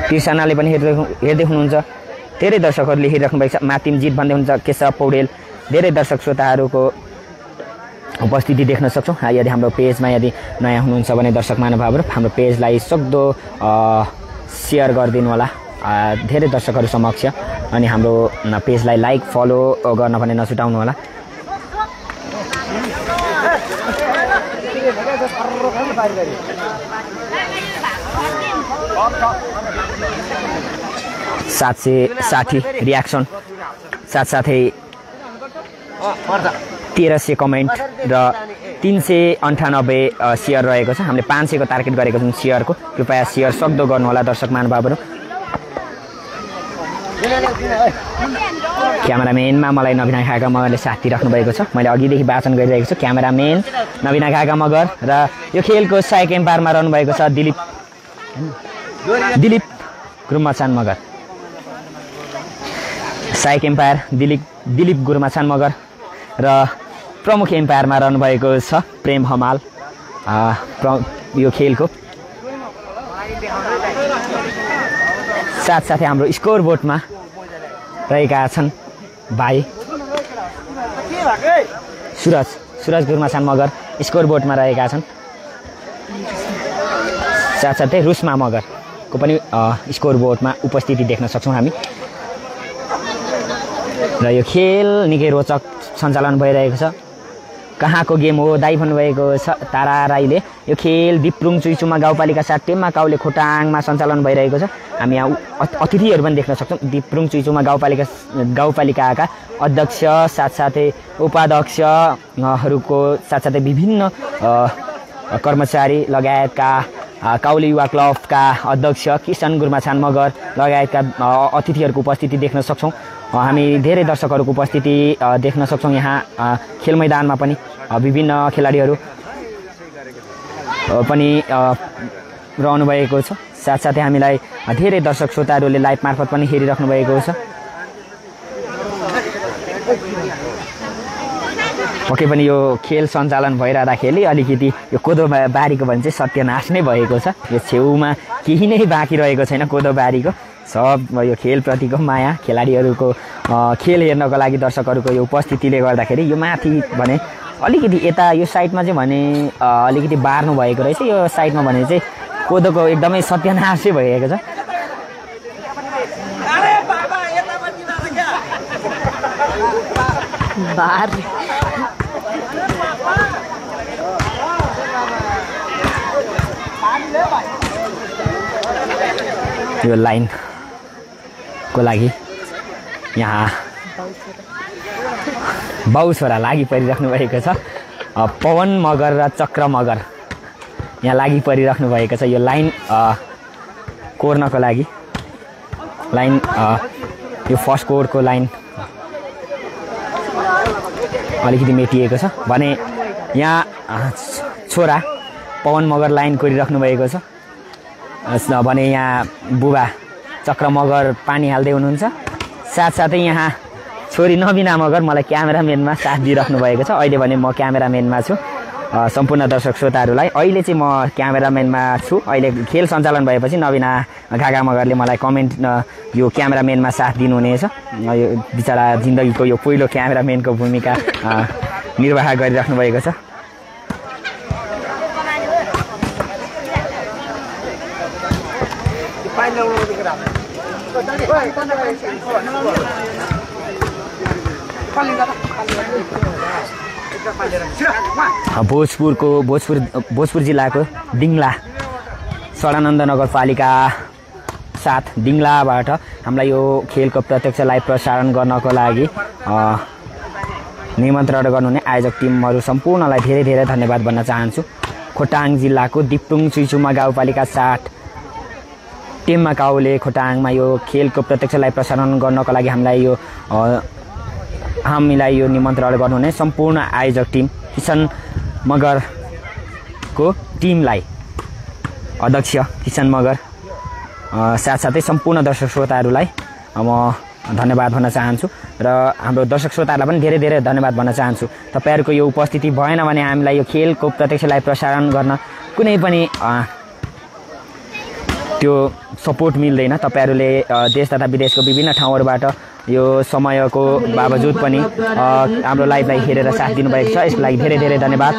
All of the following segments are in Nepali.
तिर्सनाले पनि हेर्दै हुनुहुन्छ। धेरै दर्शकहरूले हेरिराख्नु भएको छ। मातिमजित भन्दै हुनुहुन्छ केशव पौडेल। धेरै दर्शक श्रोताहरूको उपस्थिति देख्न सक्छौँ। यदि हाम्रो पेजमा यदि नयाँ हुनुहुन्छ भने दर्शक महानुभावहरू हाम्रो पेजलाई सक्दो सेयर गरिदिनु होला धेरै दर्शकहरू समक्ष। अनि हाम्रो पेजलाई लाइक फलो गर्न भने नछुटाउनु होला। $760 रियाक्सन साथसाथै 1300 कमेन्ट र 398 सेयर रहेको छ। हामीले 500 को टार्गेट गरेको छौँ सेयरको। कृपया सेयर सक्दो गर्नुहोला दर्शक महानुभावहरू। क्यामेराम्यानमा मलाई नवीना खाका मगरले साथ दिइराख्नु भएको छ। मैले अघिदेखि वाचन गरिरहेको छु। क्यामेराम्यान नवीना खाका मगर र यो खेलको सहायक एम्पायरमा रहनुभएको छ दिलीप गुरुमाछान मगर। सहायक एम्पायर दिलीप गुरुमाछान मगर र प्रमुख एम्पायरमा रहनुभएको छ प्रेम हमाल। यो खेलको साथसाथै हाम्रो स्कोर बोर्डमा रहेका छन् भाइ सुरज गुरुमाछान मगर स्कोर बोर्डमा रहेका छन्। साथसाथै रुस्मा मगरको पनि स्कोर बोर्डमा उपस्थिति देख्न सक्छौँ हामी। र यो खेल निकै रोचक सञ्चालन भइरहेको छ। कहाँको गेम हो दाइ भन्नुभएको छ तारा राईले। यो खेल दिप्रुङ चुइचुमा गाउँपालिका 7 टेममा काउले खोटाङमा सञ्चालन भइरहेको छ। हामी यहाँ अतिथिहरू पनि देख्न सक्छौँ। दिप्रुङ चुइचुमा गाउँपालिकाका अध्यक्ष साथसाथै उपाध्यक्षहरूको साथसाथै विभिन्न कर्मचारी लगायतका काउले युवा क्लबका अध्यक्ष किशन गुरुमाछान मगर लगायतका अतिथिहरूको उपस्थिति देख्न सक्छौँ। हामी धेरै दर्शकहरूको उपस्थिति देख्न सक्छौँ। यहाँ खेल मैदानमा पनि विभिन्न खेलाडीहरू पनि रहनुभएको छ। साथसाथै हामीलाई धेरै दर्शक श्रोताहरूले लाइभ मार्फत पनि हेरिराख्नु भएको छ। पक्कै पनि यो खेल सञ्चालन भइरहँदाखेरि अलिकति यो कोदो बारीको भने चाहिँ सत्यनाश नै भएको छ। यो छेउमा केही नै बाँकी रहेको छैन कोदो बारीको। सब यो खेलप्रतिको माया खेलाडीहरूको खेल हेर्नको लागि दर्शकहरूको यो उपस्थितिले गर्दाखेरि यो माथि भने अलिकति यता यो साइडमा चाहिँ भने अलिकति बार्नु भएको रहेछ। यो साइडमा भने चाहिँ कोदोको एकदमै सत्यनाशै भइएको छ। यो लाइनको लागि यहाँ बाउ छोरा लागि परिराख्नु भएको छ। पवन मगर र चक्र मगर यहाँ लागि परिराख्नु भएको छ। यो लाइन कोर्नको लागि लाइन यो फर्स्ट कोडको लाइन अलिकति मेटिएको छ भने यहाँ छोरा पवन मगर लाइन कोरिराख्नु भएको छ भने यहाँ बुबा चक्र मगर पानी हाल्दै हुनुहुन्छ। साथसाथै यहाँ छोरी नवीना मगर मलाई क्यामेराम्यानमा साथ दिइराख्नु भएको छ। अहिले भने म क्यामेराम्यानमा छु। सम्पूर्ण दर्शक श्रोताहरूलाई अहिले चाहिँ म क्यामेराम्यानमा छु। अहिले खेल सञ्चालन भएपछि नवीना घागा मगरले मलाई कमेन्ट यो क्यामेराम्यानमा साथ दिनुहुनेछ। यो बिचरा जिन्दगीको यो पहिलो क्यामेराम्यानको भूमिका निर्वाह गरिराख्नु भएको छ। भोजपुर जिल्लाको दिङला सडानन्द नगरपालिका 7 दिङलाबाट हामीलाई यो खेलको प्रत्यक्ष लाइभ प्रसारण गर्नको लागि निमन्त्रण गर्नुहुने आयोजक टिमहरू सम्पूर्णलाई धेरै धेरै धन्यवाद भन्न चाहन्छु। खोटाङ जिल्लाको दिप्रुङ चुइचुमा गाउँपालिका 7 टेममा काउले खोटाङमा यो खेलको प्रत्यक्ष लाइभ प्रसारण गर्नको लागि हामीलाई यो निमन्त्रण गर्नुहुने सम्पूर्ण आयोजक टिम किशन मगरको टिमलाई अध्यक्ष किशन मगर साथसाथै सम्पूर्ण दर्शक श्रोताहरूलाई म धन्यवाद भन्न चाहन्छु र हाम्रो दर्शक श्रोताहरूलाई पनि धेरै धेरै धन्यवाद भन्न चाहन्छु। तपाईहरुको यो उपस्थिति भएन भने हामीलाई यो खेलको प्रत्यक्ष लाइभ प्रसारण गर्न कुनै पनि त्यो सपोर्ट मिल्दैन। तपाईहरुले देश तथा विदेशको विभिन्न ठाउँहरुबाट यो समयको बावजुद पनि हाम्रो लाइभलाई हेरेर साथ दिनुभएको छ, यसको लागि धेरै धेरै धन्यवाद।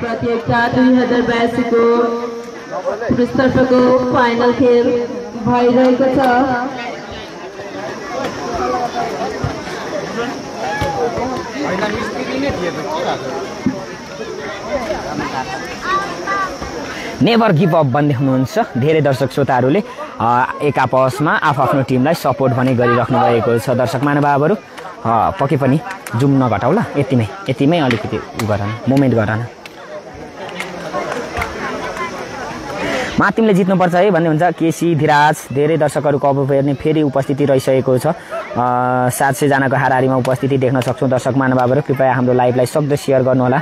प्रतियोगिता 2082 को पुरुषतर्फको फाइनल खेल भइरहेको छ। नेभर गिभ अप भन्दै हुनुहुन्छ धेरै दर्शक श्रोताहरूले एक आपसमा आफ्नो टिमलाई सपोर्ट भने गरिराख्नु भएको छ। दर्शक महानुभावहरू पक्कै पनि जुम नघटाउला, यतिमै अलिकति गरान मोमेन्ट गरान। मातिमले जित्नुपर्छ है भन्ने हुन्छ। केसी धिराज धेरै दर्शकहरूको अब फेरि उपस्थिति रहिसकेको छ। 700 जनाको हाराहारीमा उपस्थिति देख्न सक्छौँ। दर्शक महानुभावहरू कृपया हाम्रो लाइभलाई सक्दो सेयर गर्नुहोला।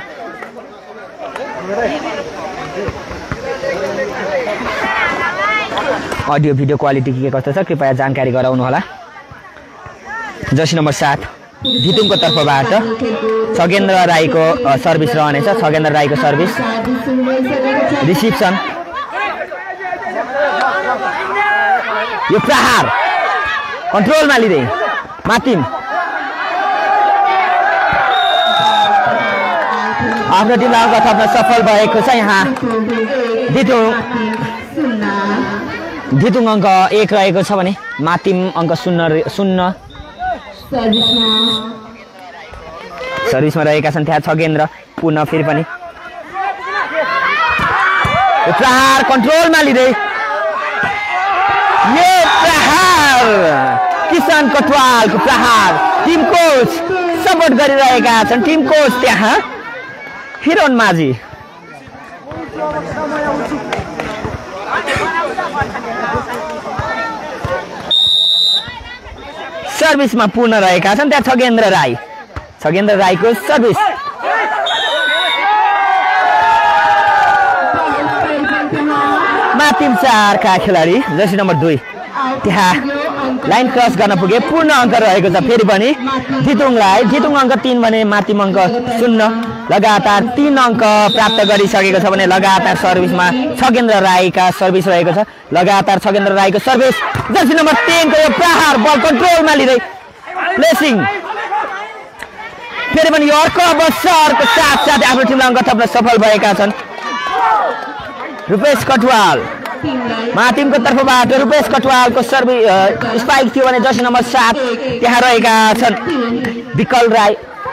अडियो भिडियो क्वालिटी के कस्तो छ कृपया जानकारी गराउनु होला। जर्सी नम्बर 7 धितुङको तर्फबाट छगेन्द्र राईको सर्भिस रहनेछ। छगेन्द्र राईको सर्भिस रिसिप्सन, यो प्रहार कन्ट्रोलमा लिँदै मातिम आफ्नो टिमलाई अङ्क थप्न सफल भएको छ। यहाँ धितुङ अङ्क 1 रहेको छ भने मातिम अङ्क 0 सर्भिसमा रहेका छन्। त्यहाँ छगेन्द्र पुनः फेरि पनि प्रहार कन्ट्रोलमा लिँदै यो प्रहार किसान कटवालको प्रहार। टिम कोच सपोर्ट गरिरहेका छन्। टिम कोच त्यहाँ हिरोन माझी सर्भिसमा पूर्ण रहेका छन्। त्यहाँ छगेन्द्र राईको सर्भिस मातिम 4 का खेलाडी जर्सी नम्बर 2 त्यहाँ लाइन क्रस गर्न पुगे। पूर्ण अङ्क रहेको छ फेरि पनि धितुङलाई। धितुङ अङ्क 3 भने मातिम अङ्क 0। लगातार 3 अङ्क प्राप्त गरिसकेको छ भने लगातार सर्भिसमा छगेन्द्र राईका सर्भिस रहेको छ। लगातार छगेन्द्र राईको सर्भिस जर्सी नम्बर 3 को यो प्रहार बल कन्ट्रोलमा लिँदै प्लेसिङ फेरि पनि यो अर्को अवसरको साथसाथै आफ्नो टिमलाई अङ्क थप्न सफल भएका छन्। रुपेश कटवाल मातिमको तर्फबाट रुपेश कटवालको सर्भिस स्पाइक थियो भने जर्सी नम्बर 7 त्यहाँ रहेका छन्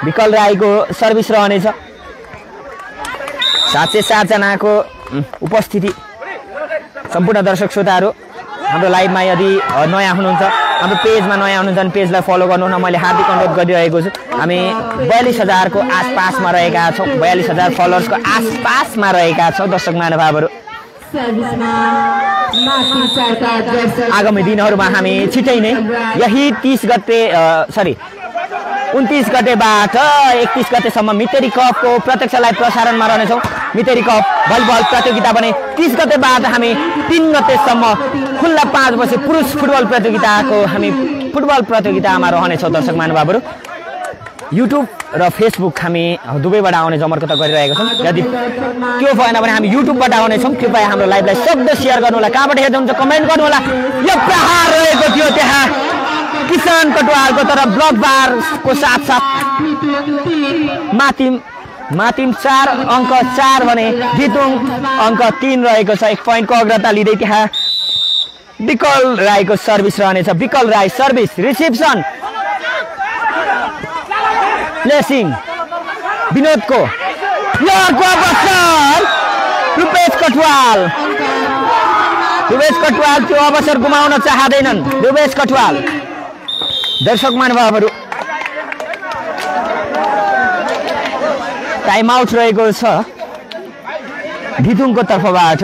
विकल राईको सर्भिस रहनेछ। 707 जनाको उपस्थिति। सम्पूर्ण दर्शक श्रोताहरू हाम्रो लाइभमा यदि नयाँ हुनुहुन्छ, हाम्रो पेजमा नयाँ हुनुहुन्छ भने पेजलाई फलो गर्नुहुन मैले हार्दिक अनुरोध गरिरहेको छु। हामी 42,000 को आसपासमा रहेका छौँ। 42,000 फलोअर्सको आसपासमा रहेका छौँ दर्शक महानुभावहरू। आगामी दिनहरूमा हामी छिटै नै यही 29 गतेबाट 31 गतेसम्म मितेरी कपको प्रत्यक्ष लाइभ प्रसारणमा रहनेछौँ। मितेरी कप भलिबल प्रतियोगिता भने 30 गतेबाट हामी 3 गतेसम्म खुल्ला 5 वर्ष पुरुष फुटबल प्रतियोगितामा रहनेछौँ। दर्शक महानुभावहरू युट्युब र फेसबुक हामी दुवैबाट आउने जमर्कता गरिरहेका छौँ। यदि त्यो भएन भने हामी युट्युबबाट आउनेछौँ। कृपया हाम्रो लाइभलाई सक्दो सेयर गर्नु होला। कहाँबाट हेर्दै हुन्छ कमेन्ट गर्नु होला। यो प्रहार रहेको थियो त्यहाँ किसान कटवालको तर ब्लक बारको साथसाथ मातिम 4 अङ्क 4 भने धितुङ अङ्क 3 रहेको छ। 1 पोइन्टको अग्रता लिँदै त्यहाँ विकल राईको सर्भिस रहनेछ। विकल राई सर्भिस रिसिप्सन प्लेसिङ विनोदको यो अर्को अवसर रुपेश कटवाल त्यो अवसर गुमाउन चाहँदैनन्। रुपेश कटवाल दर्शक महानुभावहरू टाइम आउट रहेको छ धितुङको तर्फबाट।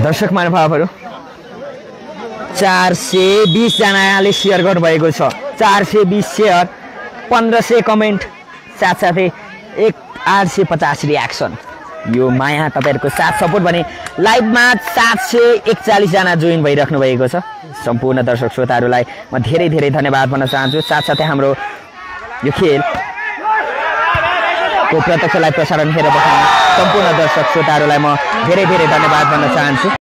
दर्शक महानुभावहरू 420 जनाले सेयर गर्नुभएको छ। 420 सेयर, 1500 कमेन्ट, साथसाथै 850 रियाक्सन। यो माया तपाईहरुको साथ सपोर्ट भने लाइभमा 741 जना जोइन भइराख्नु भएको छ। सम्पूर्ण दर्शक श्रोताहरुलाई म धेरै धेरै धन्यवाद भन्न चाहन्छु। साथसाथै हाम्रो यो खेल को प्रत्यक्ष लाइभ प्रसारण हेरेर बस्ने सम्पूर्ण दर्शक श्रोताहरुलाई म धेरै धेरै धन्यवाद भन्न चाहन्छु।